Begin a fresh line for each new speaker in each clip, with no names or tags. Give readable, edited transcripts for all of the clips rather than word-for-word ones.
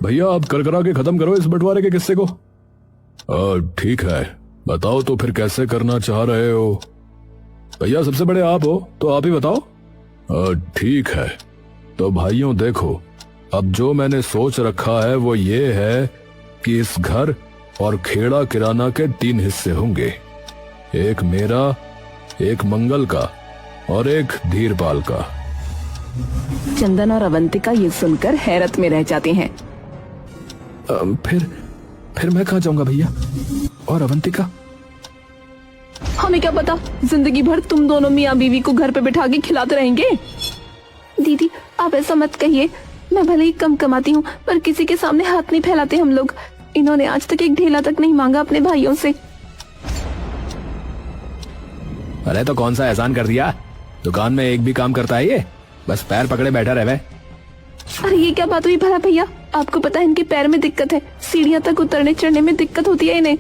भैया आप कर करा के खत्म करो इस बंटवारे के किस्से को। ठीक है, बताओ तो फिर कैसे करना चाह रहे हो? भैया सबसे बड़े आप हो तो आप ही बताओ। ठीक है, तो भाइयों देखो, अब जो मैंने सोच रखा है वो ये है कि इस घर और खेड़ा किराना के 3 हिस्से होंगे। एक मेरा, एक मंगल का और एक धीरपाल का।
चंदन और अवंतिका ये सुनकर हैरत में रह जाते हैं।
फिर मैं कहाँ जाऊंगा भैया? और अवंतिका?
हमें क्या पता, जिंदगी भर तुम दोनों मियाँ बीवी को घर पे बिठा के खिलाते रहेंगे। दीदी आप ऐसा मत कहिए, मैं भले ही कम कमाती हूँ पर किसी के सामने हाथ नहीं फैलाते हम लोग। इन्होंने आज तक एक ढेला तक नहीं मांगा अपने भाइयों से।
अरे तो कौन सा एहसान कर दिया? दुकान में एक भी काम करता है ये? बस पैर पकड़े बैठा रहे।
अरे ये क्या बात हुई भला भैया, आपको पता है इनके पैर में दिक्कत है, सीढ़ियाँ तक उतरने चढ़ने में दिक्कत होती है इन्हें।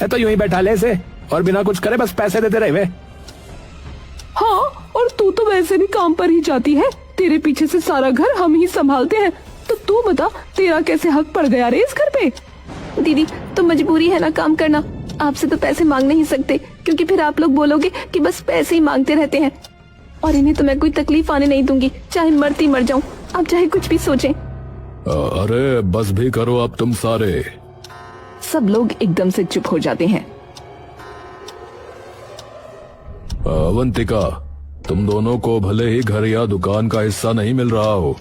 तो यूं ही बैठा ले इसे और बिना कुछ करे बस पैसे देते रहे।
हाँ, और तू तो वैसे भी काम पर ही जाती है, तेरे पीछे से सारा घर हम ही संभालते हैं, तो तू बता तेरा कैसे हक पड़ गया रे इस घर पे? दीदी तो मजबूरी है ना काम करना, आपसे तो पैसे मांग नहीं सकते क्योंकि फिर आप लोग बोलोगे कि बस पैसे ही मांगते रहते हैं। और इन्हें तो मैं कोई तकलीफ आने नहीं दूंगी, चाहे मरती मर जाऊं, आप चाहे कुछ भी सोचें।
अरे बस भी करो अब तुम सारे।
सब लोग एकदम से चुप हो जाते हैं।
अवंतिका, तुम दोनों को भले ही घर या दुकान का हिस्सा नहीं मिल रहा हो,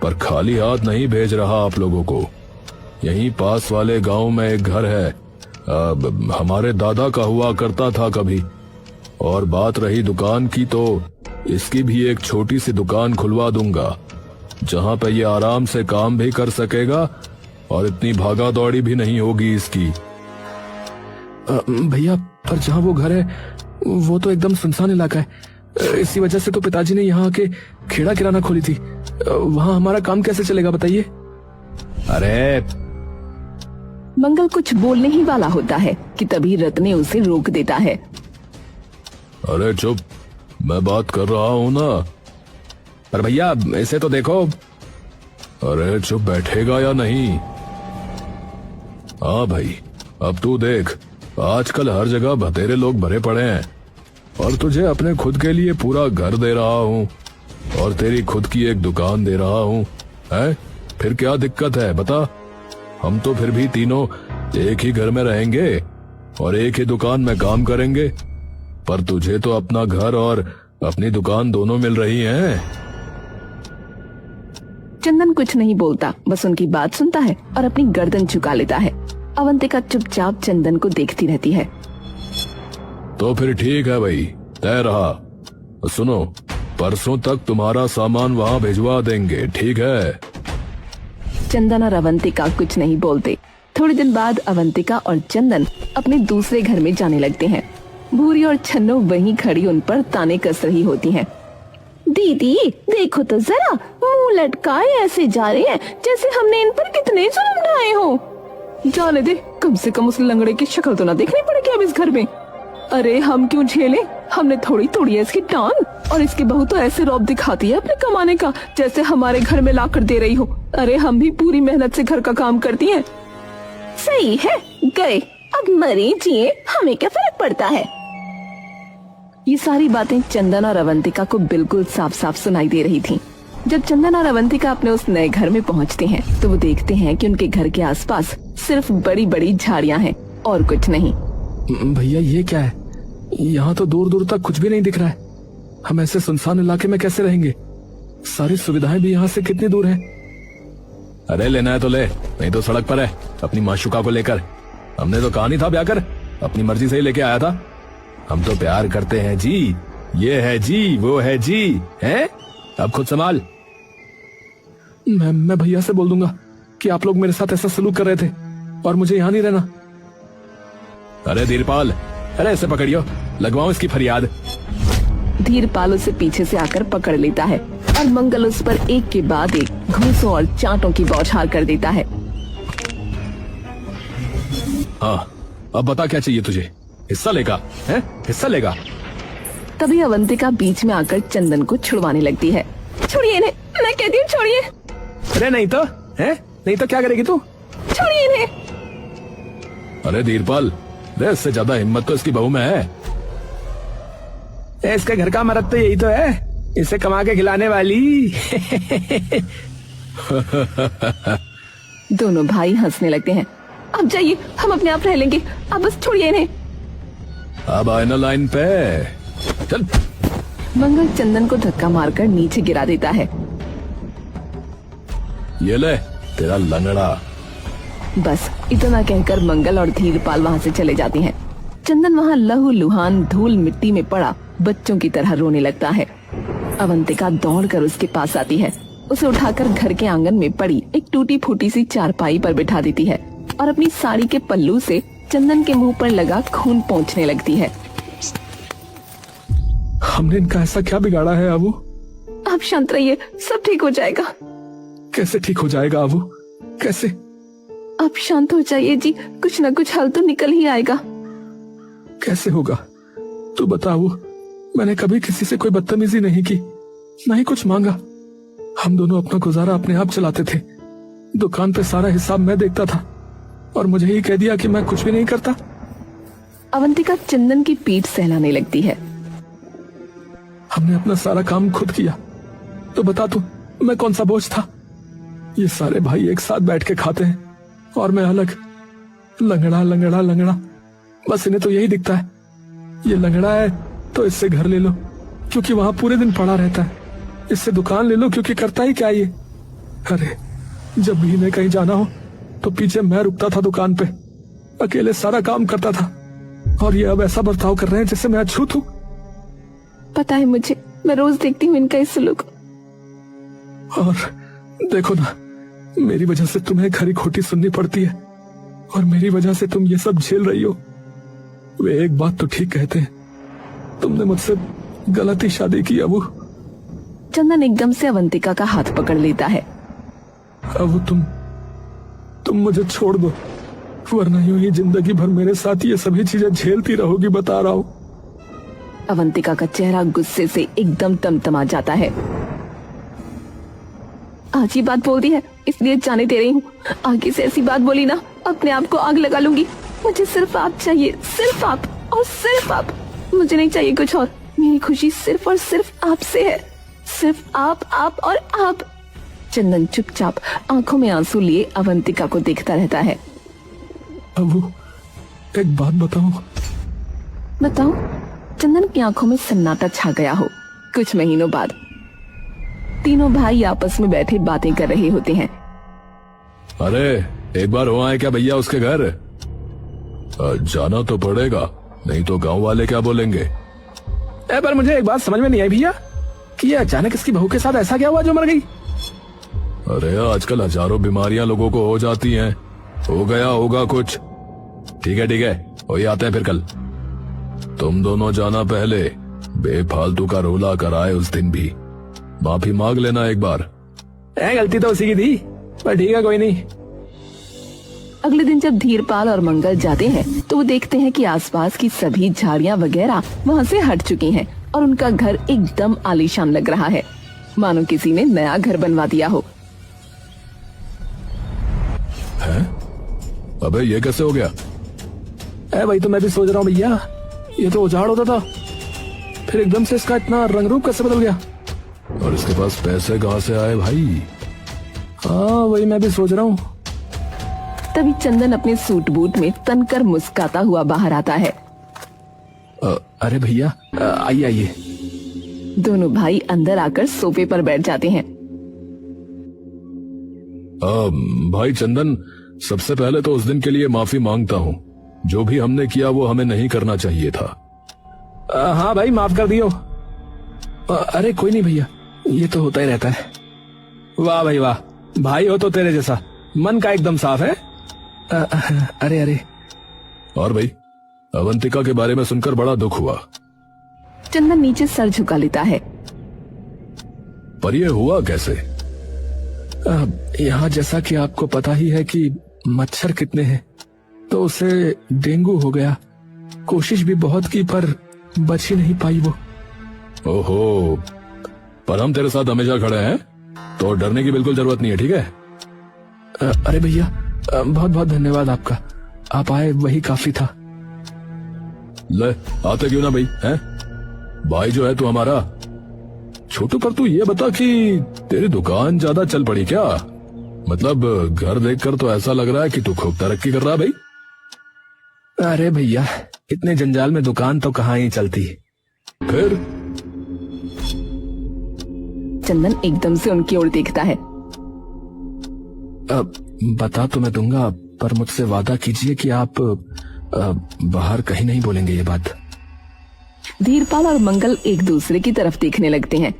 पर खाली हाथ नहीं भेज रहा आप लोगों को। यहीं पास वाले गांव में एक घर है, हमारे दादा का हुआ करता था कभी। और बात रही दुकान की, तो इसकी भी एक छोटी सी दुकान खुलवा दूंगा जहां पे ये आराम से काम भी कर सकेगा और इतनी भागा दौड़ी भी नहीं होगी इसकी। भैया पर जहाँ वो घर है वो तो एकदम सुनसान इलाका है, इसी वजह से तो पिताजी ने यहाँ आके खेड़ा किराना खोली थी। वहाँ हमारा काम कैसे चलेगा बताइए? अरे
मंगल कुछ बोलने ही वाला होता है कि तभी रत्न ने उसे रोक देता है।
अरे चुप, मैं बात कर रहा हूँ ना। पर भैया इसे तो देखो। अरे चुप बैठेगा या नहीं? हाँ भाई, अब तू देख, आजकल हर जगह बतेरे लोग भरे पड़े हैं और तुझे अपने खुद के लिए पूरा घर दे रहा हूँ और तेरी खुद की एक दुकान दे रहा हूँ, है? फिर क्या दिक्कत है बता? हम तो फिर भी तीनों एक ही घर में रहेंगे और एक ही दुकान में काम करेंगे, पर तुझे तो अपना घर और अपनी दुकान दोनों मिल रही हैं।
चंदन कुछ नहीं बोलता, बस उनकी बात सुनता है और अपनी गर्दन झुका लेता है। अवंतिका चुपचाप चंदन को देखती रहती है।
तो फिर ठीक है भाई, तय रहा। सुनो, परसों तक तुम्हारा सामान वहाँ भिजवा देंगे, ठीक है?
चंदन और अवंतिका कुछ नहीं बोलते। थोड़े दिन बाद अवंतिका और चंदन अपने दूसरे घर में जाने लगते हैं। भूरी और छन्नू वहीं खड़ी उन पर ताने कस रही होती हैं। दीदी देखो तो जरा, मुंह लटकाए ऐसे जा रहे हैं जैसे हमने इन पर कितने जुल्म ढाए हो। जाने दे, कम से कम उस लंगड़े की शक्ल तो ना देखनी पड़ेगी अब इस घर में। अरे हम क्यों झेलें, हमने थोड़ी तोड़ी है इसकी टांग, और इसकी बहू तो ऐसे रौब दिखाती है अपने कमाने का जैसे हमारे घर में लाकर दे रही हो। अरे हम भी पूरी मेहनत से घर का काम करती हैं। सही है, गए, अब मरे जिए हमें क्या फर्क पड़ता है। ये सारी बातें चंदन और अवंतिका को बिल्कुल साफ साफ सुनाई दे रही थीं। जब चंदन और अवंतिका अपने उस नए घर में पहुंचते हैं तो वो देखते हैं कि उनके घर के आसपास सिर्फ बड़ी बड़ी झाड़ियां हैं और कुछ नहीं।
भैया ये क्या है? यहाँ तो दूर दूर तक कुछ भी नहीं दिख रहा है। हम ऐसे सुनसान इलाके में कैसे रहेंगे? सारी सुविधाएं भी यहाँ से कितनी दूर हैं? अरे लेना है तो ले, नहीं तो सड़क पर है अपनी माशुका को लेकर। हमने तो कहा नहीं था ब्याह कर, अपनी मर्जी से ही लेके आया था। हम तो प्यार करते हैं जी, ये है जी, वो है जी, हैं? अब खुद संभाल। मैं भैया से बोल दूंगा कि आप लोग मेरे साथ ऐसा सलूक कर रहे थे और मुझे यहाँ नहीं रहना। अरे धीरपाल, अरे ऐसे पकड़ियो, लगवाओ इसकी फरियाद।
धीरपाल उसे पीछे से आकर पकड़ लेता है और मंगल उस पर एक के बाद एक घूंसों और चांटों की बौछार कर देता है।
हाँ, अब बता क्या चाहिए तुझे? हिस्सा लेगा, हैं? हिस्सा लेगा?
तभी अवंतिका बीच में आकर चंदन को छुड़वाने लगती है। छोड़िए इन्हें, मैं कहती हूँ छोड़िए।
अरे नहीं तो, हैं?
नहीं तो क्या करेगी तू?
छोड़िए इन्हें।
अरे धीरपाल, रे इससे ज्यादा हिम्मत तो इसकी बहू में है।
इसके घर का मर्द तो यही तो है, इसे कमा के खिलाने वाली।
दोनों भाई हंसने लगते हैं। अब जाइए, हम अपने आप रह लेंगे, आप बस छोड़िए इन्हें।
अब आए ना लाइन पे, चल।
मंगल चंदन को धक्का मारकर नीचे गिरा देता है।
ये ले तेरा लंगड़ा।
बस इतना कहकर मंगल और धीरपाल वहाँ से चले जाते हैं। चंदन वहाँ लहू लुहान धूल मिट्टी में पड़ा बच्चों की तरह रोने लगता है। अवंतिका दौड़कर उसके पास आती है, उसे उठाकर घर के आंगन में पड़ी एक टूटी फूटी सी चारपाई पर बिठा देती है और अपनी साड़ी के पल्लू से चंदन के मुंह पर लगा खून पोंछने लगती है।
हमने इनका ऐसा क्या बिगाड़ा है अबू?
आप शांत रहिए, सब ठीक हो जाएगा।
कैसे ठीक हो जाएगा अबू? कैसे?
आप शांत हो जाइए जी, कुछ न कुछ हल तो निकल ही आएगा।
कैसे होगा तू बता अबू। मैंने कभी किसी से कोई बदतमीजी नहीं की, ना ही कुछ मांगा। हम दोनों अपना गुजारा अपने आप चलाते थे। दुकान पे सारा हिसाब मैं देखता था और मुझे ही कह दिया कि मैं कुछ भी नहीं करता।
अवंतिका चंदन की पीठ सहलाने लगती है।
हमने अपना सारा काम खुद किया, तो बता तू मैं कौन सा बोझ था? ये सारे भाई एक साथ बैठ के खाते हैं और मैं अलग, लंगड़ा लंगड़ा लंगड़ा। बस इन्हें तो यही दिखता है, ये लंगड़ा है तो इससे घर ले लो क्योंकि वहां पूरे दिन पड़ा रहता है, इससे दुकान ले लो क्योंकि करता ही क्या ये। अरे जब भी इन्हें कहीं जाना हो तो पीछे मैं रुकता था दुकान पे, अकेले सारा काम करता था, और ये अब ऐसा बर्ताव कर रहे हैं जैसे मैं अछूत हूँ।
पता है मुझे, मैं रोज देखती हूँ इनका इस सलूक।
और देखो ना, मेरी वजह से तुम्हें खरी खोटी सुननी पड़ती है और मेरी वजह से तुम ये सब झेल रही हो। वे एक बात तो ठीक कहते हैं, तुमने मुझसे गलत ही शादी की अबू।
चंदन एकदम से अवंतिका का हाथ पकड़ लेता है।
अबू तुम मुझे छोड़ दो, वरना यूं ही जिंदगी भर मेरे साथ ये सभी चीजें झेलती रहोगी, बता रहा हूँ।
अवंतिका का चेहरा गुस्से से एकदम तमतमा जाता है। आज ही बात बोल दी है, इसलिए जाने दे रही हूँ। आगे से ऐसी बात बोली ना, अपने आप को आग लगा लूंगी। मुझे सिर्फ आप चाहिए, सिर्फ आप और सिर्फ आप। मुझे नहीं चाहिए कुछ और। मेरी खुशी सिर्फ और सिर्फ आपसे है, सिर्फ आप और आप। चंदन चुपचाप आंखों में आंसू लिए अवंतिका को देखता रहता है।
अबू एक बात
बताओ। चंदन की आंखों में सन्नाटा छा गया हो। कुछ महीनों बाद तीनों भाई आपस में बैठे बातें कर रहे होते हैं।
अरे एक बार हो आए क्या भैया उसके घर? जाना तो पड़ेगा, नहीं तो गांव वाले क्या बोलेंगे।
पर मुझे एक बात समझ में नहीं आई भैया कि ये अचानक इसकी बहू के साथ ऐसा क्या हुआ जो मर गई?
अरे आजकल हजारों बीमारियां लोगों को हो जाती हैं, हो गया होगा कुछ। ठीक है, वही आते हैं फिर कल। तुम दोनों जाना पहले, बेफालतू का रोला कराए उस दिन भी। माफी मांग लेना एक बार।
गलती तो उसी की थी, पर ठीक है कोई नहीं।
अगले दिन जब धीरपाल और मंगल जाते हैं तो वो देखते हैं कि आसपास की सभी झाड़ियां वगैरह वहाँ से हट चुकी हैं और उनका घर एकदम आलीशान लग रहा है, मानो किसी ने नया घर बनवा दिया हो।
है? अबे ये कैसे हो गया?
भाई तो मैं भी सोच रहा हूँ भैया, ये तो उजाड़ होता था, फिर एकदम से इसका इतना रंग रूप कैसे बदल गया?
और इसके पास पैसे कहाँ से आए भाई?
हाँ वही मैं भी सोच रहा हूँ।
तभी चंदन अपने सूट बूट में तनकर मुस्कुराता हुआ बाहर आता है।
अरे भैया आइए।
दोनों भाई अंदर आकर सोफे पर बैठ जाते हैं।
भाई चंदन, सबसे पहले तो उस दिन के लिए माफी मांगता हूँ। जो भी हमने किया वो हमें नहीं करना चाहिए था।
हाँ भाई माफ कर दियो। अरे कोई नहीं भैया, ये तो होता ही रहता है। वाह भाई वाह, भाई हो तो तेरे जैसा, मन का एकदम साफ है। अरे
और भाई, अवंतिका के बारे में सुनकर बड़ा दुख हुआ।
चंदन नीचे सर झुका लेता है।
पर ये हुआ कैसे?
यहाँ जैसा कि आपको पता ही है कि मच्छर कितने हैं, तो उसे डेंगू हो गया। कोशिश भी बहुत की पर बच ही नहीं पाई वो।
ओहो, पर हम तेरे साथ हमेशा खड़े हैं, तो डरने की बिल्कुल जरूरत नहीं है, ठीक है?
अरे भैया, बहुत बहुत धन्यवाद आपका। आप आए वही काफी था।
ले, आते क्यों ना भाई, हैं? भाई जो है तू हमारा। छोटू, पर तू ये बता कि तेरी दुकान ज्यादा चल पड़ी क्या? मतलब घर देखकर तो ऐसा लग रहा है कि तू खूब तरक्की कर रहा है भाई।
अरे भैया, इतने जंजाल में दुकान तो कहाँ ही चलती।
फिर
चंदन एकदम से उनकी ओर देखता है।
बता तो मैं दूंगा, पर मुझसे वादा कीजिए कि आप बाहर कहीं नहीं बोलेंगे ये बात।
धीरपाल और मंगल एक दूसरे की तरफ देखने लगते हैं।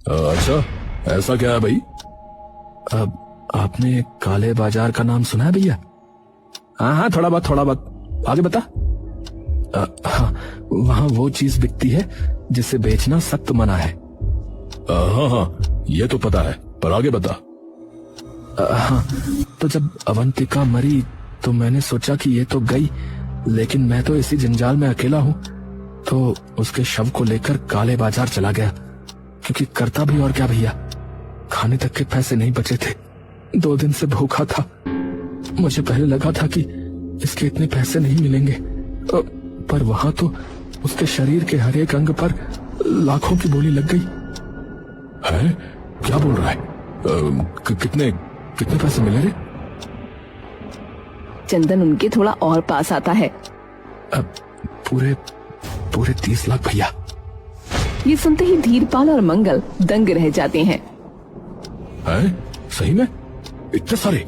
अच्छा, ऐसा क्या है भाई?
आपने काले बाजार का नाम सुना है भैया? हाँ, थोड़ा बहुत। आगे बता। हाँ, वहाँ वो चीज बिकती है जिसे बेचना सख्त मना है।
हाँ, ये तो पता है, पर आगे बता।
हाँ, तो जब अवंतिका मरी तो मैंने सोचा कि ये तो गई, लेकिन मैं तो इसी जंजाल में अकेला हूँ, तो उसके शव को लेकर काले बाजार चला गया। क्योंकि करता भी और क्या भैया, खाने तक के पैसे नहीं बचे थे। 2 दिन से भूखा था। मुझे पहले लगा था कि इसके इतने पैसे नहीं मिलेंगे, पर वहां तो उसके शरीर के हर एक अंग पर लाखों की बोली लग गई।
है? क्या बोल रहा है? कितने पैसे मिले रे?
चंदन उनके थोड़ा और पास आता है।
पूरे 30 लाख भैया।
ये सुनते ही धीरपाल और मंगल दंग रह जाते हैं।
सही में इतने सारे?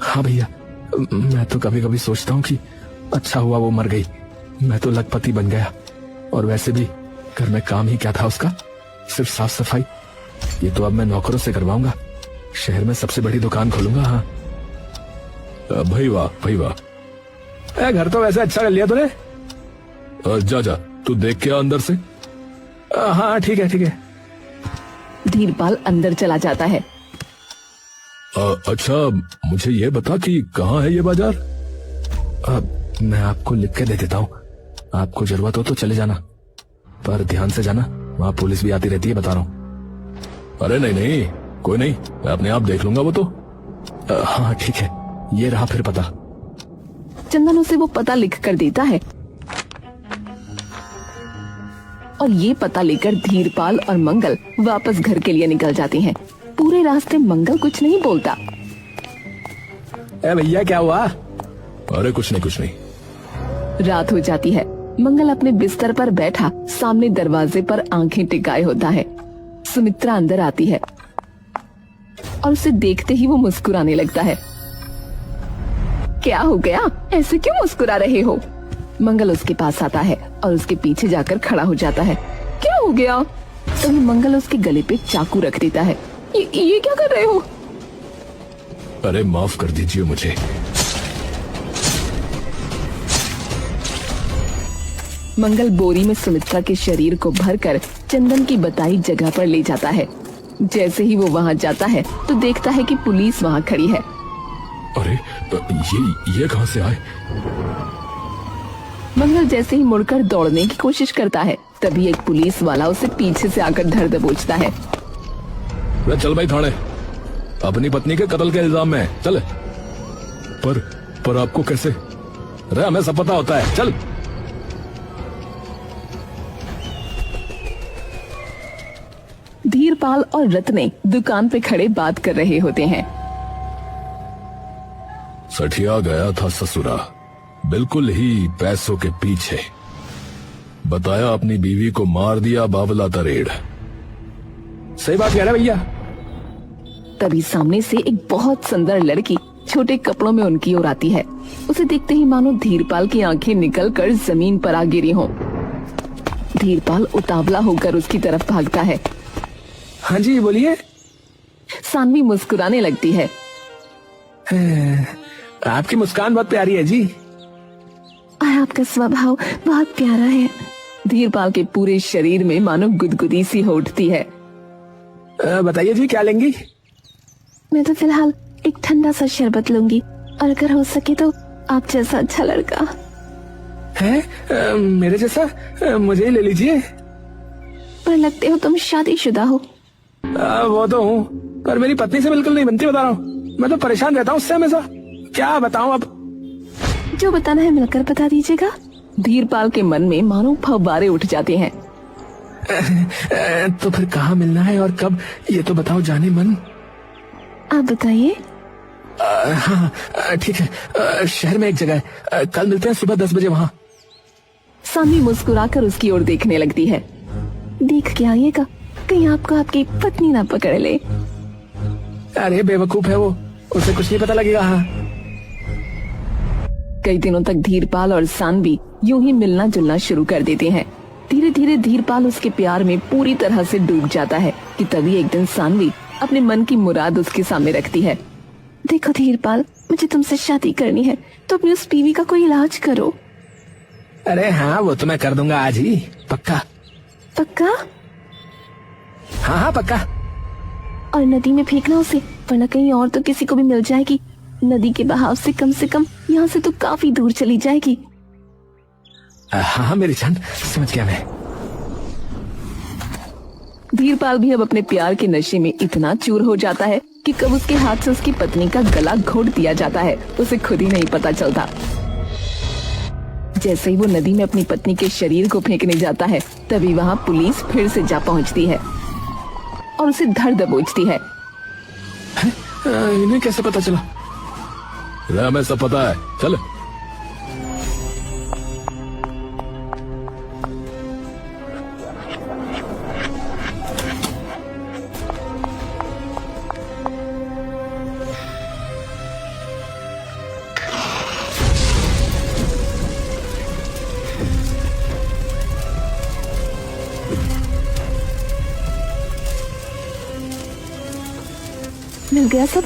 हाँ भैया, मैं तो कभी कभी सोचता हूँ कि अच्छा हुआ वो मर गई, मैं तो लखपति बन गया। और वैसे भी घर में काम ही क्या था उसका, सिर्फ साफ सफाई। ये तो अब मैं नौकरों से करवाऊंगा, शहर में सबसे बड़ी दुकान खोलूंगा। हाँ
भाई वाह।
घर तो वैसे अच्छा कर लिया तूने।
जा तू देख के आ अंदर से।
हाँ ठीक है।
धीरपाल अंदर चला जाता है।
अच्छा, मुझे ये बता कि कहाँ है ये बाजार?
मैं आपको लिख के दे देता हूँ, आपको जरूरत हो तो चले जाना, पर ध्यान से जाना, वहाँ पुलिस भी आती रहती है, बता रहा हूँ।
अरे नहीं, कोई नहीं, मैं अपने आप देख लूंगा वो तो।
हाँ ठीक है, ये रहा फिर पता।
चंदन उसे वो पता लिख कर देता है और ये पता लेकर धीरपाल और मंगल वापस घर के लिए निकल जाते हैं। पूरे रास्ते मंगल कुछ नहीं बोलता।
भैया क्या हुआ?
अरे कुछ नहीं।
रात हो जाती है। मंगल अपने बिस्तर पर बैठा सामने दरवाजे पर आंखें टिकाए होता है। सुमित्रा अंदर आती है और उसे देखते ही वो मुस्कुराने लगता है। क्या हो गया, ऐसे क्यों मुस्कुरा रहे हो? मंगल उसके पास आता है और उसके पीछे जाकर खड़ा हो जाता है। क्या हो गया? तभी मंगल उसके गले पे चाकू रख देता है। ये क्या कर रहे हो?
अरे माफ कर दीजिए मुझे।
मंगल बोरी में सुमित्रा के शरीर को भरकर चंदन की बताई जगह पर ले जाता है। जैसे ही वो वहाँ जाता है तो देखता है कि पुलिस वहाँ खड़ी है।
अरे ये कहाँ से आए?
मंगल जैसे ही मुड़कर दौड़ने की कोशिश करता है, तभी एक पुलिस वाला उसे पीछे से आकर धर दबोचता है।
चल भाई थाने, अपनी पत्नी के कत्ल के इल्जाम में चल। पर आपको कैसे? अरे हमें सब पता होता है, चल।
धीरपाल और रत्ने दुकान पे खड़े बात कर रहे होते हैं।
सठिया गया था ससुरा, बिल्कुल ही पैसों के पीछे। बताया अपनी बीवी को मार दिया बावला तरेड़।
सही बात कह रहा भैया।
तभी सामने से एक बहुत सुंदर लड़की छोटे कपड़ों में उनकी ओर आती है। उसे देखते ही मानो धीरपाल की आंखें निकलकर जमीन पर आ गिरी हों। धीरपाल उतावला होकर उसकी तरफ भागता है।
हाँ जी बोलिए।
सानवी मुस्कुराने लगती है।
आपकी मुस्कान बहुत प्यारी है जी।
आपका स्वभाव बहुत प्यारा है। धीरपाल के पूरे शरीर में मानो गुदगुदी सी हो उठती है।
बताइए जी क्या लेंगी?
मैं तो फिलहाल एक ठंडा सा शरबत लूंगी, और अगर हो सके तो आप जैसा अच्छा लड़का
है मेरे जैसा मुझे ले लीजिए।
पर लगते हो तुम शादीशुदा हो।
वो तो हूँ, पर मेरी पत्नी से बिल्कुल नहीं बनती, बता रहा हूँ। मैं तो परेशान रहता हूँ उससे हमेशा। क्या बताऊँ अब।
जो बताना है मिलकर बता दीजिएगा। धीरपाल के मन में मानो फव्वारे उठ जाते हैं।
तो फिर कहाँ मिलना है और कब, ये तो बताओ जाने मन।
आप बताइए।
हाँ ठीक है, शहर में एक जगह है, कल मिलते हैं सुबह 10 बजे वहाँ।
सानवी मुस्कुराकर उसकी ओर देखने लगती है। देख के आइएगा, कहीं आपको आपकी पत्नी ना पकड़ ले।
अरे बेवकूफ है वो, उसे कुछ नहीं पता लगेगा। हाँ।
कई दिनों तक धीरपाल और सानवी यूं ही मिलना जुलना शुरू कर देते हैं। धीरे धीरे धीरपाल उसके प्यार में पूरी तरह से डूब जाता है कि तभी एक दिन सानवी अपने मन की मुराद उसके सामने रखती है। देखो धीरपाल, मुझे तुमसे शादी करनी है तो अपनी उस बीवी का कोई इलाज करो।
अरे हाँ, वो तो मैं कर दूंगा आज ही, पक्का।
पक्का?
हाँ हाँ पक्का।
और नदी में फेंकना उसे, वरना कहीं और तो किसी को भी मिल जाएगी। नदी के बहाव से कम यहाँ से तो काफी दूर चली जाएगी।
हाँ मेरी जान, समझ गया मैं।
धीरपाल भी अब अपने प्यार के नशे में इतना चूर हो जाता है कि कब उसके हाथ से उसकी पत्नी का गला घोट दिया जाता है उसे खुद ही नहीं पता चलता। जैसे ही वो नदी में अपनी पत्नी के शरीर को फेंकने जाता है तभी वहाँ पुलिस फिर से जा पहुँचती है और उसे धर दबोचती है।
इन्हें कैसे पता चला?
हमें सब पता है, चल।
मिल गया सब।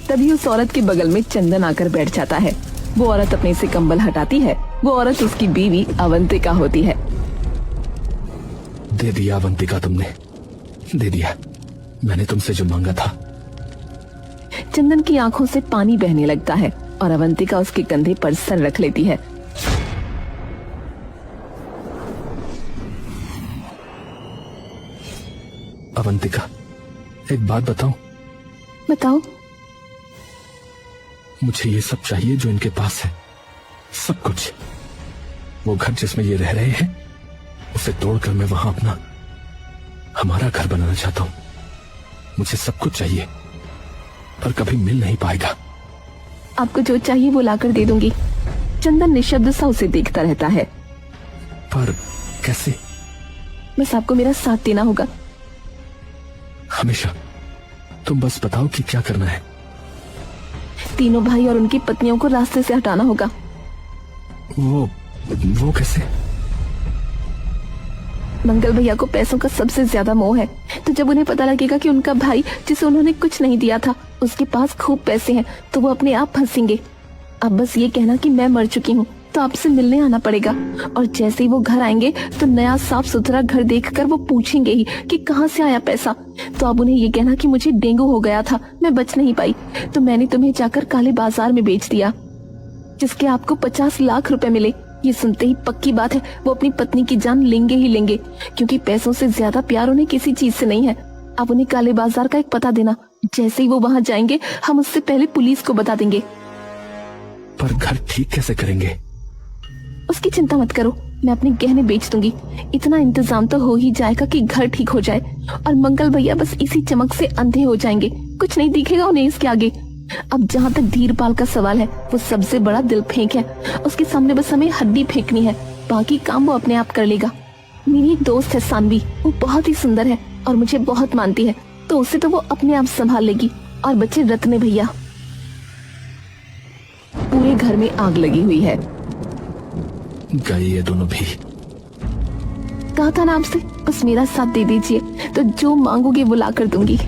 तभी उस औरत के बगल में चंदन आकर बैठ जाता है। वो औरत अपने से कंबल हटाती है। वो औरत उसकी बीवी अवंतिका होती है।
दे दिया अवंतिका, तुमने दे दिया, मैंने तुमसे जो मांगा था।
चंदन की आंखों से पानी बहने लगता है और अवंतिका उसके कंधे पर सर रख लेती है।
अवंतिका, एक बात बताऊं?
बताओ।
मुझे ये सब चाहिए जो इनके पास है, सब कुछ। वो घर जिसमें ये रह रहे हैं उसे तोड़कर मैं वहां अपना, हमारा घर बनाना चाहता हूं। मुझे सब कुछ चाहिए पर कभी मिल नहीं पाएगा।
आपको जो चाहिए वो लाकर दे दूंगी। चंदन निशब्द सा उसे देखता रहता है।
पर कैसे?
बस आपको मेरा साथ देना होगा।
हमेशा। तुम बस बताओ कि क्या करना है।
तीनों भाई और उनकी पत्नियों को रास्ते से हटाना होगा।
वो कैसे?
मंगल भैया को पैसों का सबसे ज्यादा मोह है, तो जब उन्हें पता लगेगा कि उनका भाई जिसे उन्होंने कुछ नहीं दिया था उसके पास खूब पैसे हैं तो वो अपने आप फंसेंगे। अब बस ये कहना कि मैं मर चुकी हूँ तो आपसे मिलने आना पड़ेगा। और जैसे ही वो घर आएंगे तो नया साफ सुथरा घर देखकर वो पूछेंगे ही कि कहाँ से आया पैसा। तो अब उन्हें ये कहना कि मुझे डेंगू हो गया था, मैं बच नहीं पाई, तो मैंने तुम्हें जाकर काले बाजार में बेच दिया जिसके आपको 50 लाख रुपए मिले। ये सुनते ही पक्की बात है वो अपनी पत्नी की जान लेंगे ही लेंगे, क्योंकि पैसों से ज्यादा प्यार उन्हें किसी चीज से नहीं है। आप उन्हें काले बाजार का एक पता देना। जैसे ही वो वहाँ जाएंगे हम उससे पहले पुलिस को बता देंगे।
पर घर ठीक कैसे करेंगे?
उसकी चिंता मत करो, मैं अपने गहने बेच दूंगी। इतना इंतजाम तो हो ही जाएगा कि घर ठीक हो जाए। और मंगल भैया बस इसी चमक से अंधे हो जाएंगे, कुछ नहीं दिखेगा उन्हें इसके आगे। अब जहाँ तक धीरपाल का सवाल है, वो सबसे बड़ा दिल फेंक है। उसके सामने बस हमें हड्डी फेंकनी है, बाकी काम वो अपने आप कर लेगा। मेरी एक दोस्त है सानवी, वो बहुत ही सुंदर है और मुझे बहुत मानती है, तो उसे तो वो अपने आप संभाल लेगी। और बच्चे रत्ने भैया। पूरे घर में आग लगी हुई है।
गए ये दोनों भी।
कहा था ना आपसे, बस मेरा साथ दे दीजिए तो जो मांगोगे वो ला कर दूंगी।